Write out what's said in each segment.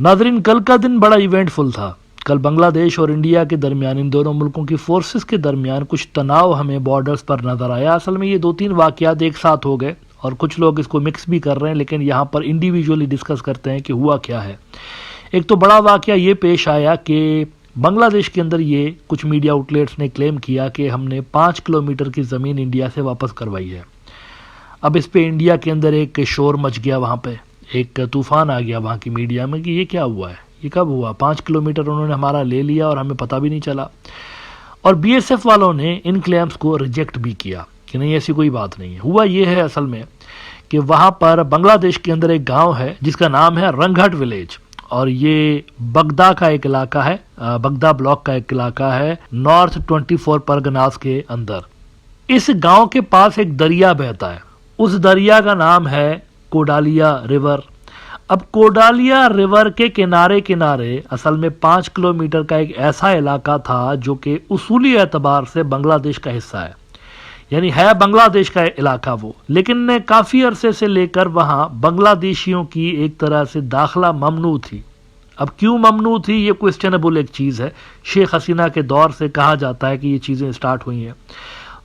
नाजरीन, कल का दिन बड़ा इवेंटफुल था। कल बांग्लादेश और इंडिया के दरमियान, इन दोनों मुल्कों की फोर्सेस के दरमियान कुछ तनाव हमें बॉर्डर्स पर नजर आया। असल में ये दो तीन वाकयात एक साथ हो गए और कुछ लोग इसको मिक्स भी कर रहे हैं, लेकिन यहाँ पर इंडिविजुअली डिस्कस करते हैं कि हुआ क्या है। एक तो बड़ा वाकया ये पेश आया कि बांग्लादेश के अंदर ये कुछ मीडिया आउटलेट्स ने क्लेम किया कि हमने 5 किलोमीटर की ज़मीन इंडिया से वापस करवाई है। अब इस पे इंडिया के अंदर एक शोर मच गया, वहाँ पे एक तूफान आ गया वहाँ की मीडिया में कि ये क्या हुआ है, ये कब हुआ, 5 किलोमीटर उन्होंने हमारा ले लिया और हमें पता भी नहीं चला। और बीएसएफ वालों ने इन क्लेम्स को रिजेक्ट भी किया कि नहीं, ऐसी कोई बात नहीं है। हुआ ये है असल में कि वहाँ पर बांग्लादेश के अंदर एक गांव है जिसका नाम है रंगघाट विलेज, और ये बगदा का एक इलाका है, बगदा ब्लॉक का एक इलाका है नॉर्थ 24 परगनास के अंदर। इस गांव के पास एक दरिया बहता है, उस दरिया का नाम है कोडालिया रिवर। अब कोडालिया रिवर के किनारे किनारे असल में 5 किलोमीटर का एक ऐसा इलाका था जो कि उसूली एतबार से बांग्लादेश का हिस्सा है, यानी है बांग्लादेश का इलाका वो, लेकिन काफ़ी अरसे से लेकर वहाँ बांग्लादेशियों की एक तरह से दाखिला ममनू थी। अब क्यों ममनू थी, ये क्वेश्चनेबल एक चीज़ है। शेख हसीना के दौर से कहा जाता है कि ये चीज़ें स्टार्ट हुई हैं।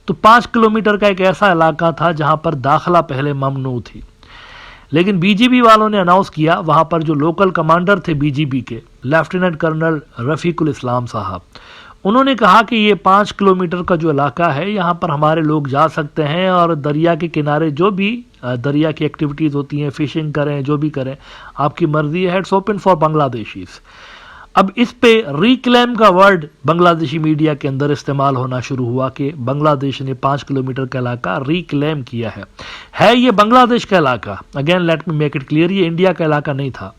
तो 5 किलोमीटर का एक ऐसा इलाका था जहाँ पर दाखिला पहले ममनू थी, लेकिन बीजीबी वालों ने अनाउंस किया, वहाँ पर जो लोकल कमांडर थे बीजीबी के, लेफ्टिनेंट कर्नल रफ़ीकुल इस्लाम साहब, उन्होंने कहा कि ये 5 किलोमीटर का जो इलाका है यहाँ पर हमारे लोग जा सकते हैं और दरिया के किनारे जो भी दरिया की एक्टिविटीज़ होती हैं, फिशिंग करें, जो भी करें, आपकी मर्जी है, इट्स ओपन फॉर बांग्लादेशीज। अब इस पे रिक्लेम का वर्ड बांग्लादेशी मीडिया के अंदर इस्तेमाल होना शुरू हुआ कि बांग्लादेश ने 5 किलोमीटर का इलाका रिक्लेम किया है ये बांग्लादेश का इलाका। Again let me make it clear, ये इंडिया का इलाका नहीं था।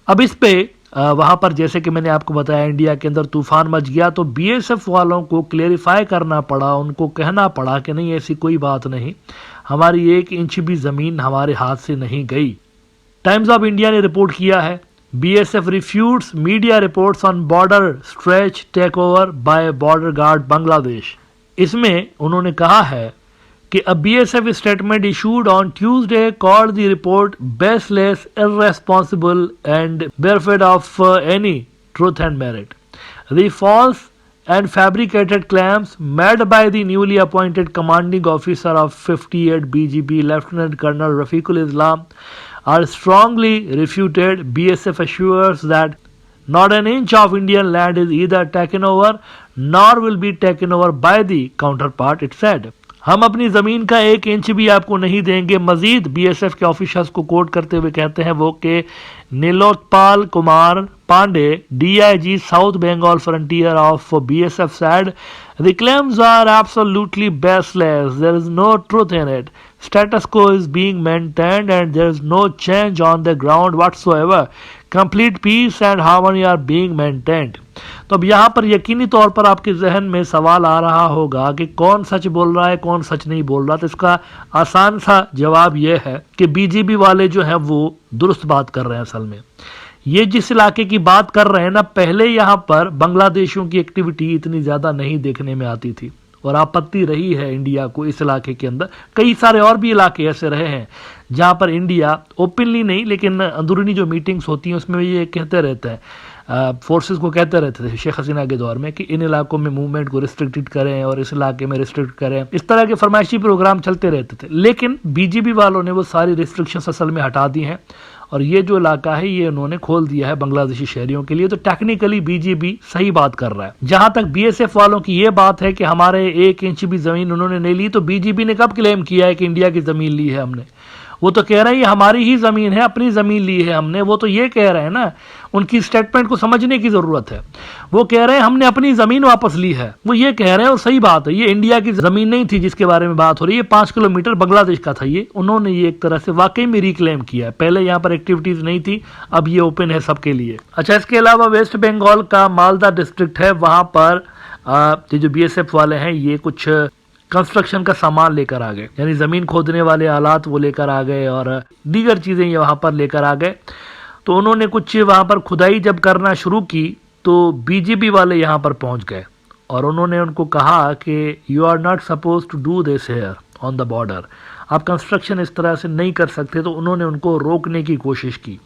अब इस पे वहाँ पर जैसे कि मैंने आपको बताया इंडिया के अंदर तूफान मच गया, तो बीएसएफ वालों को क्लेरिफाई करना पड़ा, उनको कहना पड़ा कि नहीं ऐसी कोई बात नहीं, हमारी 1 इंच भी ज़मीन हमारे हाथ से नहीं गई। टाइम्स ऑफ इंडिया ने रिपोर्ट किया है, BSF refutes media reports on border stretch takeover by border guard Bangladesh। इसमें उन्होंने कहा है कि a BSF statement issued on Tuesday called the report baseless, irresponsible and bereft of any truth and merit. The false and fabricated claims made by the newly appointed commanding officer of 58 BGB Lieutenant Colonel Rafiqul Islam are strongly refuted. BSF assures that not an inch of Indian land is either taken over nor will be taken over by the counterpart, it said। हम अपनी जमीन का 1 inch भी आपको नहीं देंगे। Majeed BSF के officers को कोट करते हुए कहते हैं वो कि Nilotpal Kumar Pandey, DIG South Bengal Frontier of BSF said the claims are absolutely baseless, there is no truth in it, status quo is being maintained and there is no change on the ground whatsoever, complete peace and harmony are being maintained। तो अब यहाँ पर यकीनी तौर पर आपके जहन में सवाल आ रहा होगा कि कौन सच बोल रहा है, कौन सच नहीं बोल रहा। तो इसका आसान सा जवाब यह है कि बीजीबी वाले जो हैं वो दुरुस्त बात कर रहे हैं। असल में ये जिस इलाके की बात कर रहे हैं ना, पहले यहाँ पर बांग्लादेशियों की एक्टिविटी इतनी ज़्यादा नहीं देखने में आती थी और आपत्ति रही है इंडिया को इस इलाके के अंदर। कई सारे और भी इलाके ऐसे रहे हैं जहाँ पर इंडिया ओपनली नहीं लेकिन अंदरूनी जो मीटिंग्स होती हैं उसमें ये कहते रहते हैं, फोर्सेस को कहते रहते थे शेख हसीना के दौर में कि इन इलाकों में मूवमेंट को रिस्ट्रिक्टेड करें और इस इलाके में रिस्ट्रिक्ट करें। इस तरह के फरमाइशी प्रोग्राम चलते रहते थे, लेकिन बीजीबी वालों ने वो सारी रिस्ट्रिक्शंस असल में हटा दी हैं और ये जो इलाका है ये उन्होंने खोल दिया है बांग्लादेशी शहरियों के लिए। तो टेक्निकली बीजीबी सही बात कर रहा है। जहां तक बीएसएफ वालों की ये बात है कि हमारे 1 इंच भी जमीन उन्होंने नहीं ली, तो बीजीबी ने कब क्लेम किया है कि इंडिया की जमीन ली है हमने? वो तो कह रहे हैं ये हमारी ही जमीन है, अपनी जमीन ली है हमने। वो तो ये कह रहे हैं ना, उनकी स्टेटमेंट को समझने की जरूरत है। वो कह रहे हैं हमने अपनी जमीन वापस ली है, वो ये कह रहे हैं और सही बात है। ये इंडिया की जमीन नहीं थी जिसके बारे में बात हो रही है, 5 किलोमीटर बांग्लादेश का था। ये उन्होंने ये एक तरह से वाकई में रिक्लेम किया है। पहले यहाँ पर एक्टिविटीज नहीं थी, अब ये ओपन है सबके लिए। अच्छा, इसके अलावा वेस्ट बंगाल का मालदा डिस्ट्रिक्ट है, वहां पर जो बीएसएफ वाले हैं ये कुछ कंस्ट्रक्शन का सामान लेकर आ गए, यानी जमीन खोदने वाले आलात वो लेकर आ गए और दीगर चीजें ये वहां पर लेकर आ गए। तो उन्होंने कुछ वहां पर खुदाई जब करना शुरू की तो बीजीबी वाले यहां पर पहुंच गए और उन्होंने उनको कहा कि you are not suppose to do this here on the border, आप कंस्ट्रक्शन इस तरह से नहीं कर सकते। तो उन्होंने उनको रोकने की कोशिश की।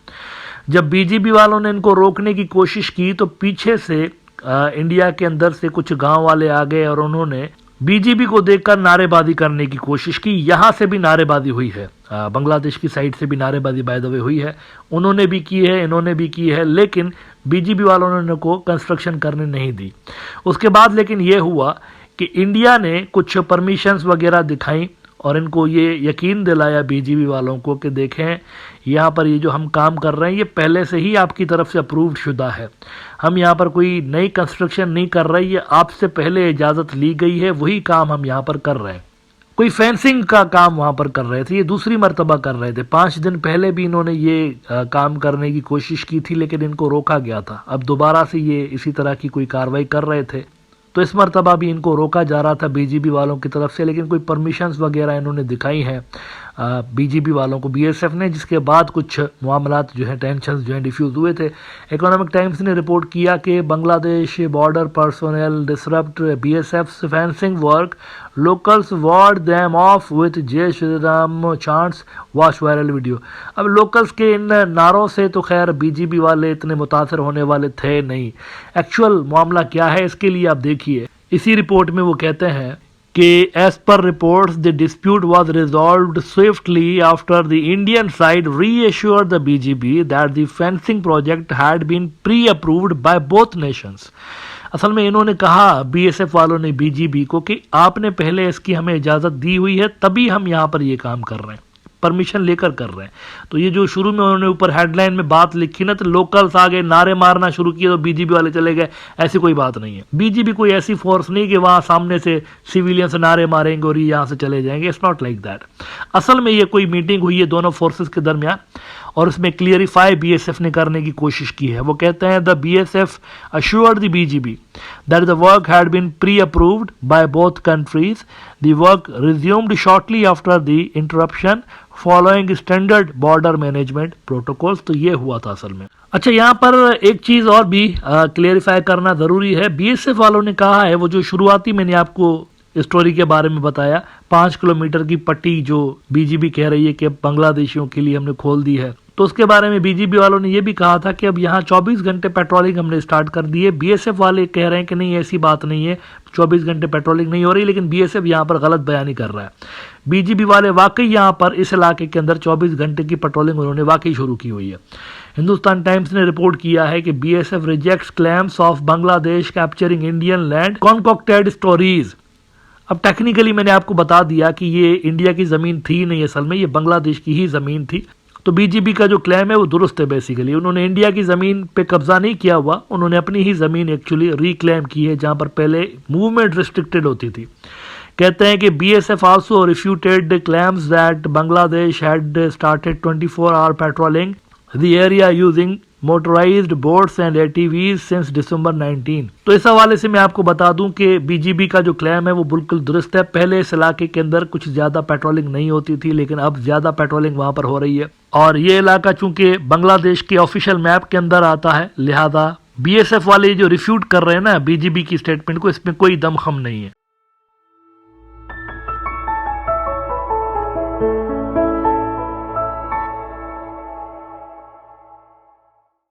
जब बीजेपी वालों ने इनको रोकने की कोशिश की तो पीछे से इंडिया के अंदर से कुछ गांव वाले आ गए और उन्होंने बीजेपी को देखकर नारेबाजी करने की कोशिश की। यहां से भी नारेबाजी हुई है, बांग्लादेश की साइड से भी नारेबाजी बाय द वे हुई है, उन्होंने भी की है, इन्होंने भी की है, लेकिन बीजेपी वालों ने इनको कंस्ट्रक्शन करने नहीं दी। उसके बाद लेकिन ये हुआ कि इंडिया ने कुछ परमिशंस वगैरह दिखाई और इनको ये यकीन दिलाया बीजेपी वालों को कि देखें यहाँ पर ये जो हम काम कर रहे हैं ये पहले से ही आपकी तरफ से अप्रूव्ड शुदा है, हम यहाँ पर कोई नई कंस्ट्रक्शन नहीं कर रहे, ये आपसे पहले इजाज़त ली गई है, वही काम हम यहाँ पर कर रहे हैं। कोई फेंसिंग का काम वहाँ पर कर रहे थे, ये दूसरी मर्तबा कर रहे थे। 5 दिन पहले भी इन्होंने ये काम करने की कोशिश की थी लेकिन इनको रोका गया था। अब दोबारा से ये इसी तरह की कोई कार्रवाई कर रहे थे तो इस मर्तबा भी इनको रोका जा रहा था बीजेपी वालों की तरफ से, लेकिन कोई परमिशंस वगैरह इन्होंने दिखाई हैं बीजेपी वालों को, बीएसएफ ने, जिसके बाद कुछ मामलात जो हैं, टेंशंस जो हैं डिफ्यूज़ हुए थे। इकोनॉमिक टाइम्स ने रिपोर्ट किया कि Bangladesh border personnel disrupt BSF fencing work, locals ward them off with Jai Shri Ram chants, watch viral video. अब लोकल्स के इन नारों से तो खैर बीजेपी वाले इतने मुतासर होने वाले थे नहीं। एक्चुअल मामला क्या है इसके लिए आप देखिए, इसी रिपोर्ट में वो कहते हैं कि as per reports the dispute was resolved swiftly after the Indian side reassured the BGP that the fencing project had been pre-approved by both nations। असल में इन्होंने कहा बीएसएफ वालों ने बीजीबी को कि आपने पहले इसकी हमें इजाज़त दी हुई है तभी हम यहाँ पर ये काम कर रहे हैं, परमिशन लेकर कर रहे हैं। तो ये जो शुरू में उन्होंने ऊपर हेडलाइन में बात लिखी ना, तो लोकल्स आ गए, नारे मारना शुरू किए तो बीजेपी वाले चले गए, ऐसी कोई बात नहीं है। बीजेपी कोई ऐसी फोर्स नहीं कि वहां सामने से सिविलियंस नारे मारेंगे और यहाँ से चले जाएंगे, इट्स नॉट लाइक दैट। असल में ये कोई मीटिंग हुई है दोनों फोर्सेस के दरमियान और उसमें क्लियरिफाई बीएसएफ ने करने की कोशिश की है। वो कहते हैं the BSF assured the BGB that the work had been pre approved by both countries, the work resumed shortly after the interruption following standard border management protocols. तो ये हुआ था असल में। अच्छा, यहाँ पर एक चीज और भी क्लियरिफाई करना जरूरी है। बीएसएफ वालों ने कहा है, वो जो शुरुआती मैंने आपको स्टोरी के बारे में बताया, 5 किलोमीटर की पट्टी जो बीजीबी कह रही है कि बांग्लादेशियों के लिए हमने खोल दी है, तो उसके बारे में बीजीबी वालों ने यह भी कहा था कि अब यहाँ 24 घंटे पेट्रोलिंग हमने स्टार्ट कर दी है। बीएसएफ वाले कह रहे हैं कि नहीं, ऐसी बात नहीं है, 24 घंटे पेट्रोलिंग नहीं हो रही, लेकिन बीएसएफ यहाँ पर गलत बयानी कर रहा है। बीजीबी वाले वाकई यहाँ पर इस इलाके के अंदर 24 घंटे की पेट्रोलिंग उन्होंने वाकई शुरू की हुई है। हिंदुस्तान टाइम्स ने रिपोर्ट किया है कि BSF rejects claims of Bangladesh capturing Indian land, concocted stories. अब टेक्निकली मैंने आपको बता दिया कि ये इंडिया की जमीन थी नहीं, असल में ये बांग्लादेश की ही जमीन थी। तो बीजेपी का जो क्लेम है वो दुरुस्त है। बेसिकली उन्होंने इंडिया की जमीन पे कब्जा नहीं किया हुआ, उन्होंने अपनी ही जमीन एक्चुअली रिक्लेम की है जहां पर पहले मूवमेंट रिस्ट्रिक्टेड होती थी। कहते हैं कि BSF also refuted claims that Bangladesh had started 24 hour patrolling the area using motorised boats and ATVs since December 19। तो इस हवाले से मैं आपको बता दूं कि बीजीबी का जो क्लेम है वो बिल्कुल दुरुस्त है। पहले इस इलाके के अंदर कुछ ज्यादा पेट्रोलिंग नहीं होती थी, लेकिन अब ज्यादा पेट्रोलिंग वहां पर हो रही है। और ये इलाका चूंकि बांग्लादेश के ऑफिशियल मैप के अंदर आता है, लिहाजा बीएसएफ वाले जो रिफ्यूट कर रहे हैं ना बीजीबी की स्टेटमेंट को, इसमें कोई दमखम नहीं है।